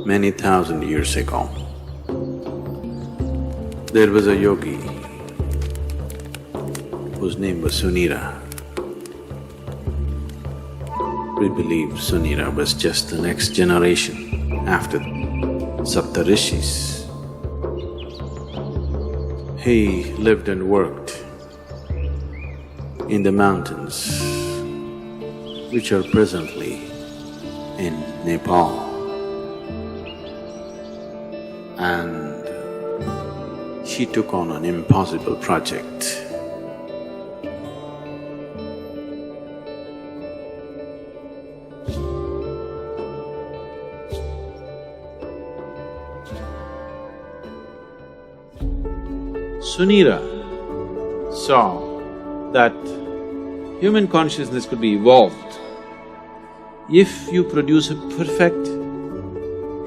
many thousand years ago, there was a yogi whose name was Sunira. We believe Sunira was just the next generation after Saptarishis. He lived and worked in the mountains which are presently in Nepal. And he took on an impossible project. Sunira saw that human consciousness could be evolved if you produce a perfect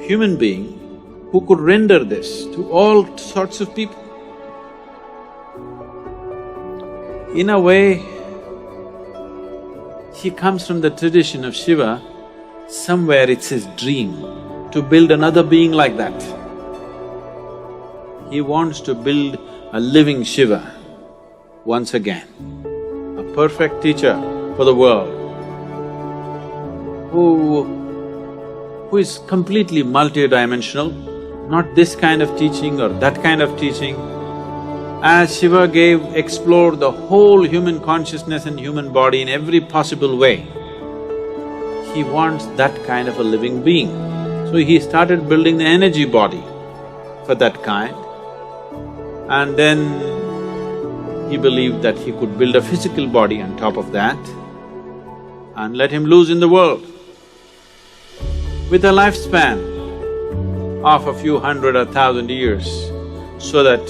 human being who could render this to all sorts of people. In a way, he comes from the tradition of Shiva. Somewhere it's his dream to build another being like that. He wants to build a living Shiva once again, a perfect teacher for the world, who is completely multidimensional, not this kind of teaching or that kind of teaching. As Shiva explored the whole human consciousness and human body in every possible way, he wants that kind of a living being. So he started building the energy body for that kind. And then he believed that he could build a physical body on top of that and let him loose in the world. With a lifespan of a few hundred or thousand years, so that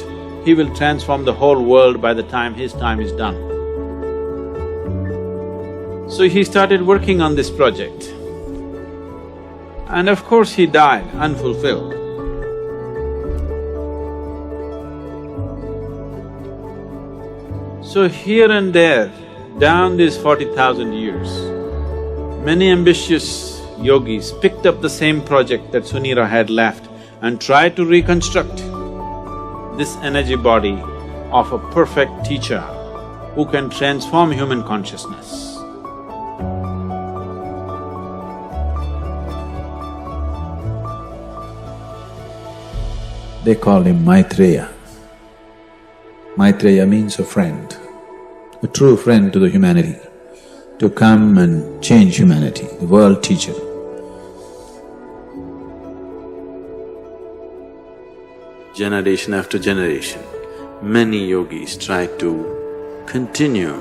he will transform the whole world by the time his time is done. So he started working on this project. And of course he died unfulfilled. So here and there, down these 40,000 years, many ambitious yogis picked up the same project that Sunira had left and tried to reconstruct this energy body of a perfect teacher who can transform human consciousness. They call him Maitreya. Maitreya means a friend, a true friend to the humanity, to come and change humanity, the world teacher. Generation after generation, many yogis tried to continue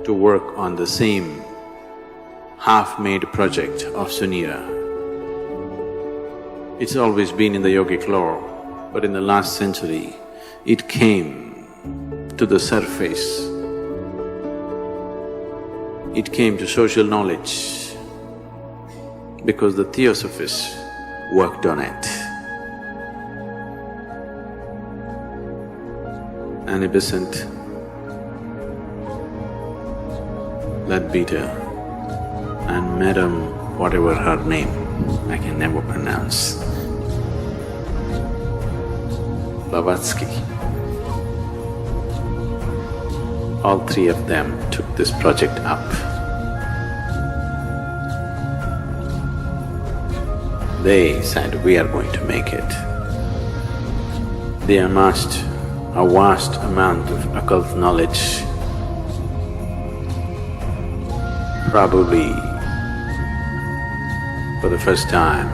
to work on the same half-made project of Sunira. It's always been in the yogic lore, but in the last century, it came to the surface. It came to social knowledge because the Theosophists worked on it. Annie Besant, Leadbeater, and Madam whatever her name, I can never pronounce, Blavatsky. All three of them took this project up. They said, we are going to make it. They amassed a vast amount of occult knowledge, probably for the first time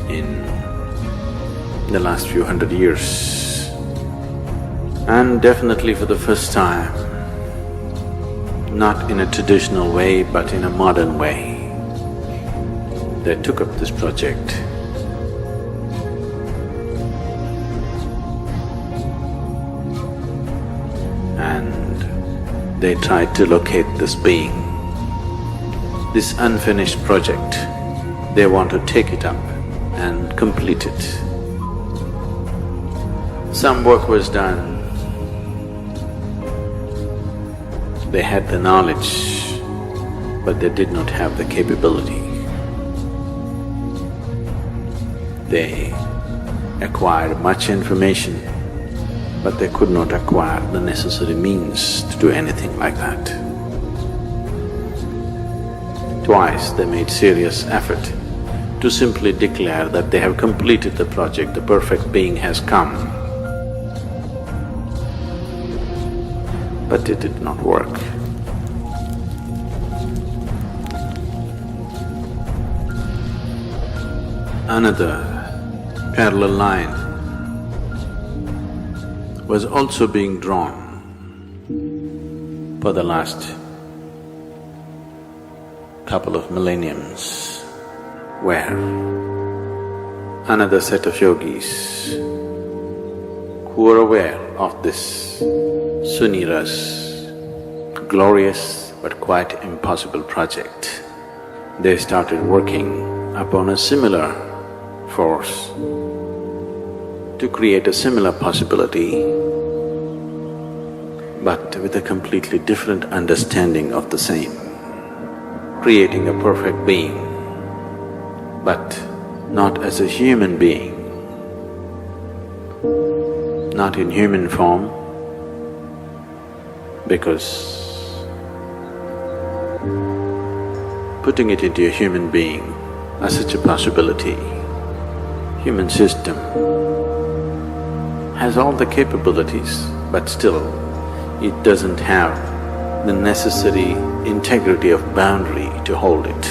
in the last few hundred years. And definitely for the first time, not in a traditional way but in a modern way, they took up this project. And they tried to locate this being, this unfinished project. They want to take it up and complete it. Some work was done. They had the knowledge, but they did not have the capability. They acquired much information, but they could not acquire the necessary means to do anything like that. Twice they made serious effort to simply declare that they have completed the project, the perfect being has come. But it did not work. Another parallel line was also being drawn for the last couple of millenniums, where another set of yogis who were aware of this Sunira's glorious but quite impossible project, they started working upon a similar force to create a similar possibility, but with a completely different understanding of the same, creating a perfect being, but not as a human being, not in human form, because putting it into a human being as such a possibility, human system has all the capabilities, but still it doesn't have the necessary integrity of boundary to hold it.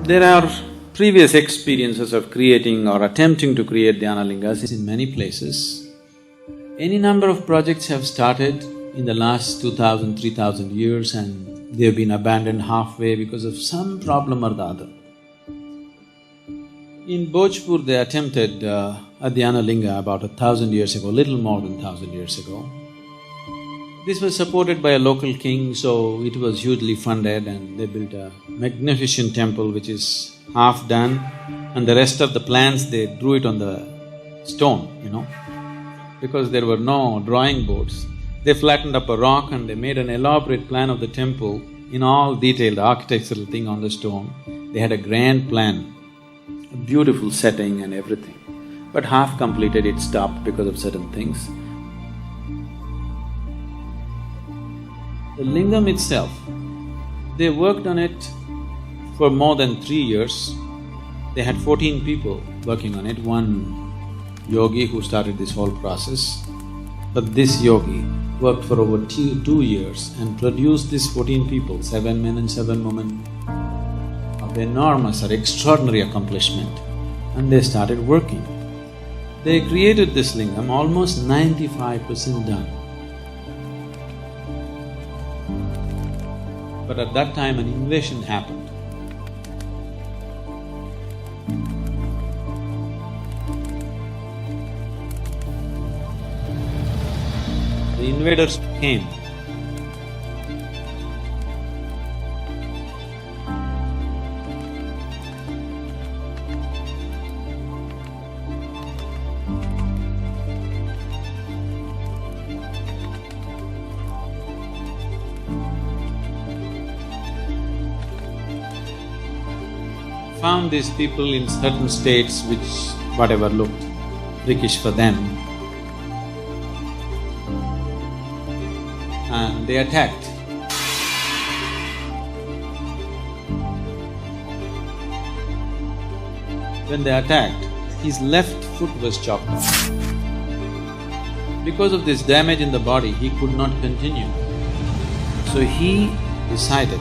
There are previous experiences of creating or attempting to create dhyanalingas in many places. Any number of projects have started in the last 2000, 3000 years and they've been abandoned halfway because of some problem or the other. In Bhojpur, they attempted a Dhyanalinga about 1,000 years ago, little more than 1,000 years ago. This was supported by a local king, so it was hugely funded and they built a magnificent temple which is half done, and the rest of the plans they drew it on the stone, because there were no drawing boards. They flattened up a rock and they made an elaborate plan of the temple in all detail, the architectural thing on the stone. They had a grand plan, a beautiful setting and everything. But half completed, it stopped because of certain things. The lingam itself, they worked on it for more than 3 years. They had 14 people working on it, one yogi who started this whole process. But this yogi worked for over 2 years and produced these 14 people, 7 men and 7 women, of enormous or extraordinary accomplishment, and they started working. They created this lingam almost 95% done. But at that time an invasion happened. The invaders came. Found these people in certain states which whatever looked prickish for them, and they attacked. When they attacked, his left foot was chopped off. Because of this damage in the body, he could not continue. So he decided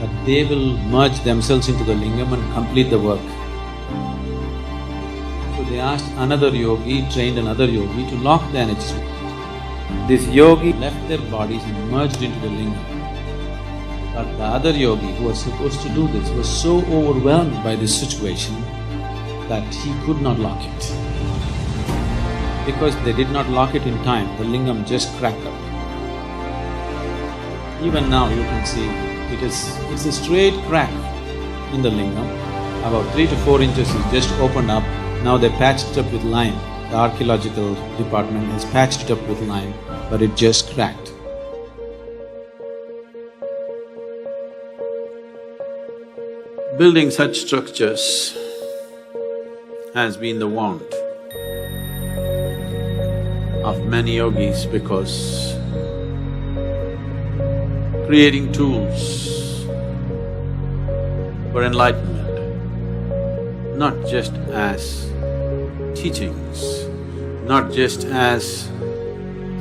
that they will merge themselves into the lingam and complete the work. So they asked another yogi, trained another yogi to lock the energies. This yogi left their bodies and merged into the lingam. But the other yogi who was supposed to do this was so overwhelmed by this situation that he could not lock it. Because they did not lock it in time, the lingam just cracked up. Even now you can see it's a straight crack in the lingam, about 3 to 4 inches is just opened up. Now they patched it up with lime. The archaeological department has patched it up with lime, but it just cracked. Building such structures has been the want of many yogis because creating tools for enlightenment, not just as teachings, not just as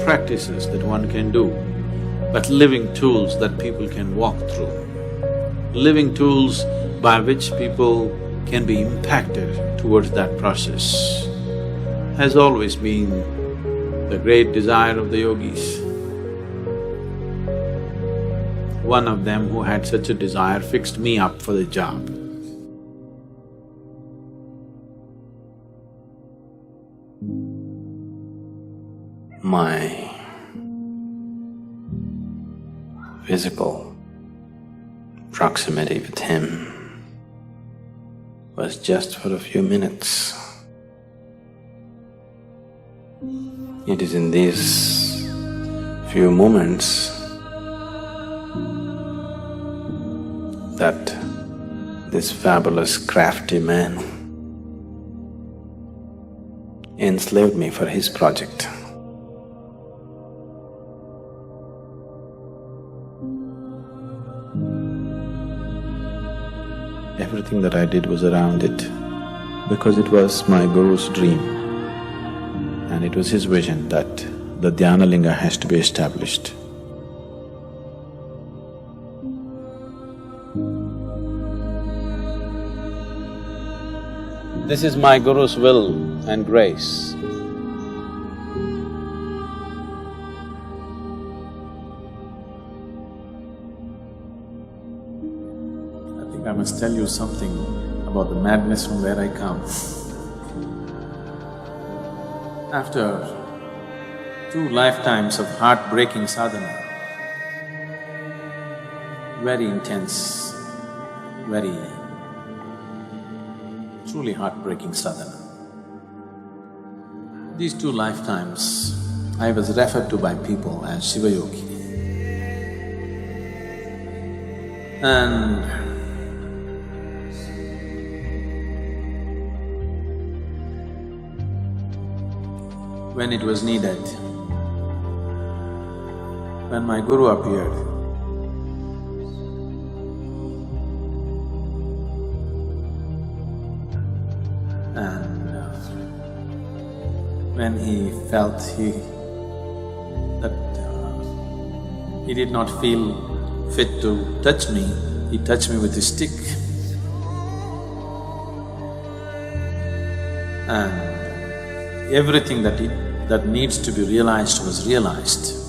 practices that one can do, but living tools that people can walk through, living tools by which people can be impacted towards that process, has always been the great desire of the yogis. One of them who had such a desire fixed me up for the job. My physical proximity with him was just for a few minutes. It is in these few moments that this fabulous crafty man enslaved me for his project. Everything that I did was around it because it was my guru's dream and it was his vision that the Dhyanalinga has to be established. This is my Guru's will and grace. I think I must tell you something about the madness from where I come. After 2 lifetimes of heartbreaking sadhana, very intense, very truly heartbreaking sadhana. These 2 lifetimes, I was referred to by people as Shiva Yogi. And when it was needed, when my Guru appeared, and when he felt he did not feel fit to touch me, he touched me with his stick. And everything that needs to be realized was realized.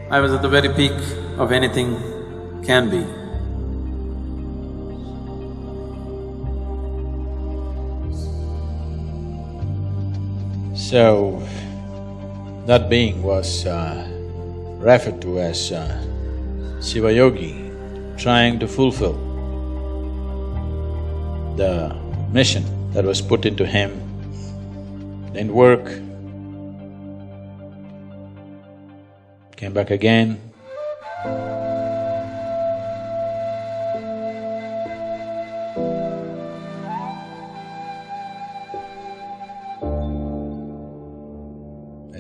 I was at the very peak of anything can be. So, that being was referred to as Shiva Yogi, trying to fulfill the mission that was put into him. Didn't work, came back again.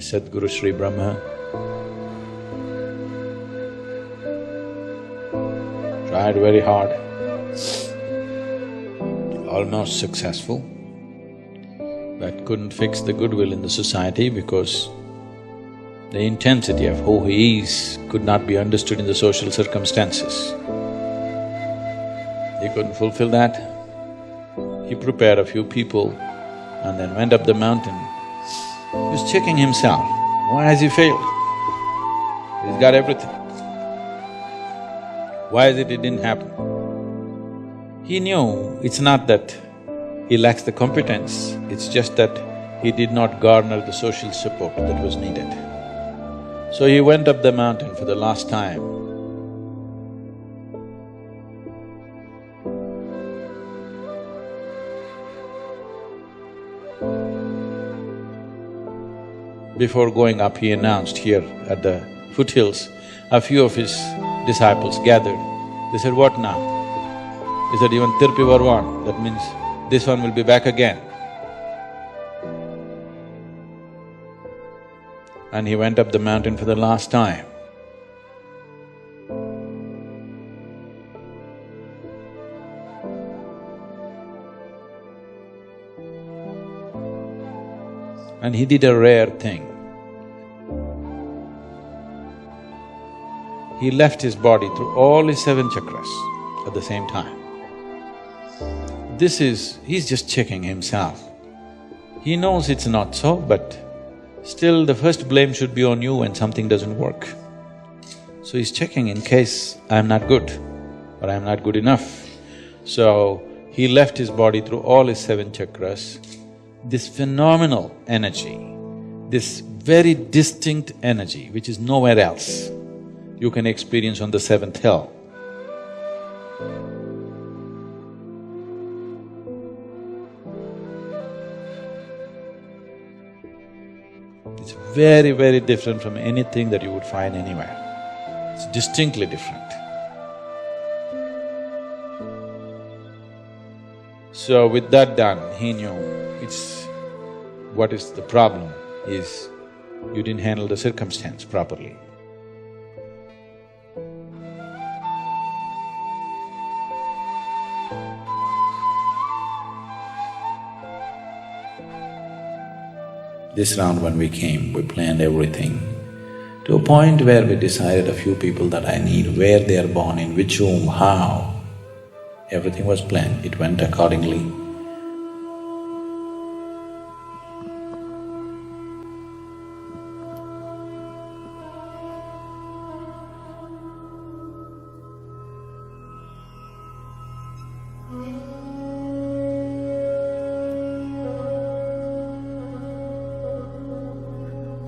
Sadhguru Sri Brahma tried very hard, almost successful, but couldn't fix the goodwill in the society because the intensity of who he is could not be understood in the social circumstances. He couldn't fulfill that. He prepared a few people and then went up the mountain. He was checking himself, why has he failed? He's got everything. Why is it didn't happen? He knew it's not that he lacks the competence, it's just that he did not garner the social support that was needed. So he went up the mountain for the last time. Before going up, he announced here at the foothills, a few of his disciples gathered. They said, "What now?" He said, "Even Tirpi Varwan, that means this one will be back again." And he went up the mountain for the last time. And he did a rare thing. He left his body through all his 7 chakras at the same time. He's just checking himself. He knows it's not so, but still the first blame should be on you when something doesn't work. So he's checking in case I'm not good or I'm not good enough. So he left his body through all his 7 chakras. This phenomenal energy, this very distinct energy which is nowhere else, you can experience on the 7th hill. It's very, very different from anything that you would find anywhere. It's distinctly different. So with that done, he knew what is the problem is you didn't handle the circumstance properly. This round when we came, we planned everything to a point where we decided a few people that I need, where they are born, in which room, how. Everything was planned, it went accordingly.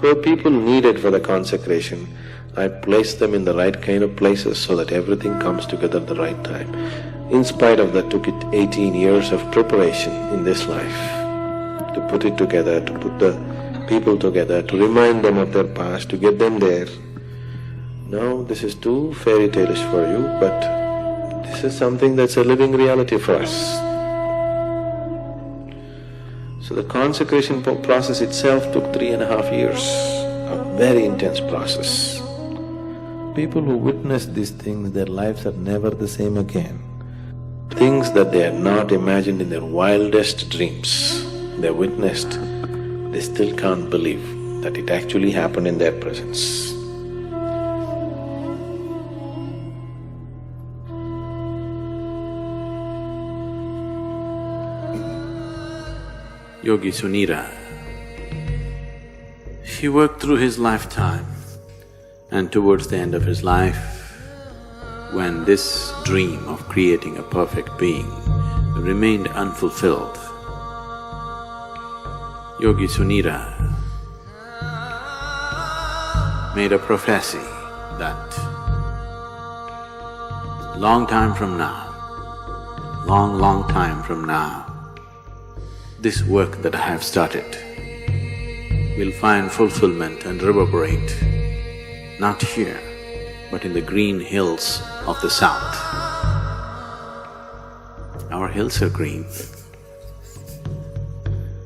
For people needed for the consecration, I placed them in the right kind of places so that everything comes together at the right time. In spite of that, took it 18 years of preparation in this life to put it together, to put the people together, to remind them of their past, to get them there. Now, this is too fairy tale-ish for you, but this is something that's a living reality for us. So the consecration process itself took 3.5 years, a very intense process. People who witness these things, their lives are never the same again. Things that they had not imagined in their wildest dreams, they witnessed, they still can't believe that it actually happened in their presence. Yogi Sunira, he worked through his lifetime, and towards the end of his life, when this dream of creating a perfect being remained unfulfilled, Yogi Sunira made a prophecy that long time from now, long time from now, this work that I have started will find fulfillment and reverberate, not here, but in the green hills of the south. Our hills are green.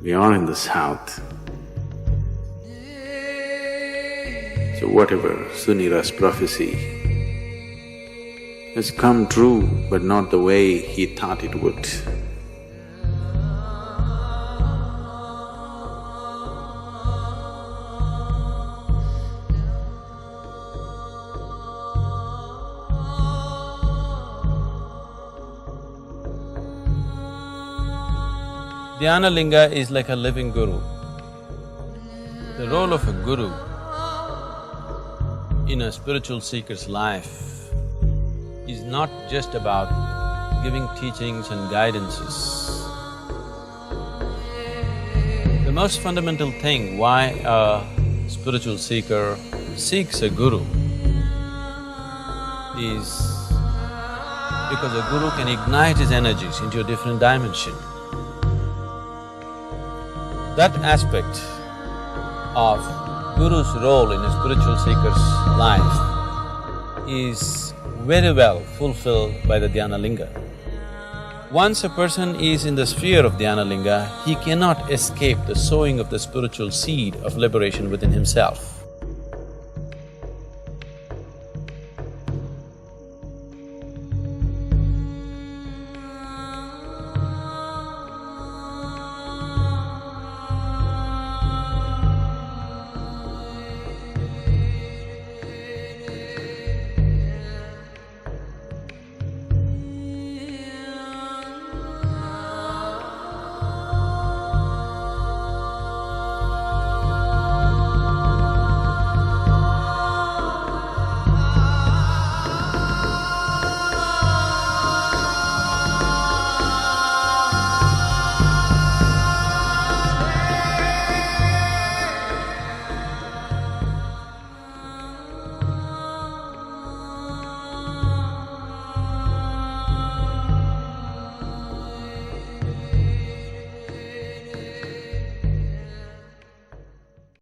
We are in the south. So whatever Sunira's prophecy has come true, but not the way he thought it would. Dhyanalinga is like a living guru. The role of a guru in a spiritual seeker's life is not just about giving teachings and guidances. The most fundamental thing why a spiritual seeker seeks a guru is because a guru can ignite his energies into a different dimension. That aspect of Guru's role in a spiritual seeker's life is very well fulfilled by the Dhyanalinga. Once a person is in the sphere of Dhyanalinga, he cannot escape the sowing of the spiritual seed of liberation within himself.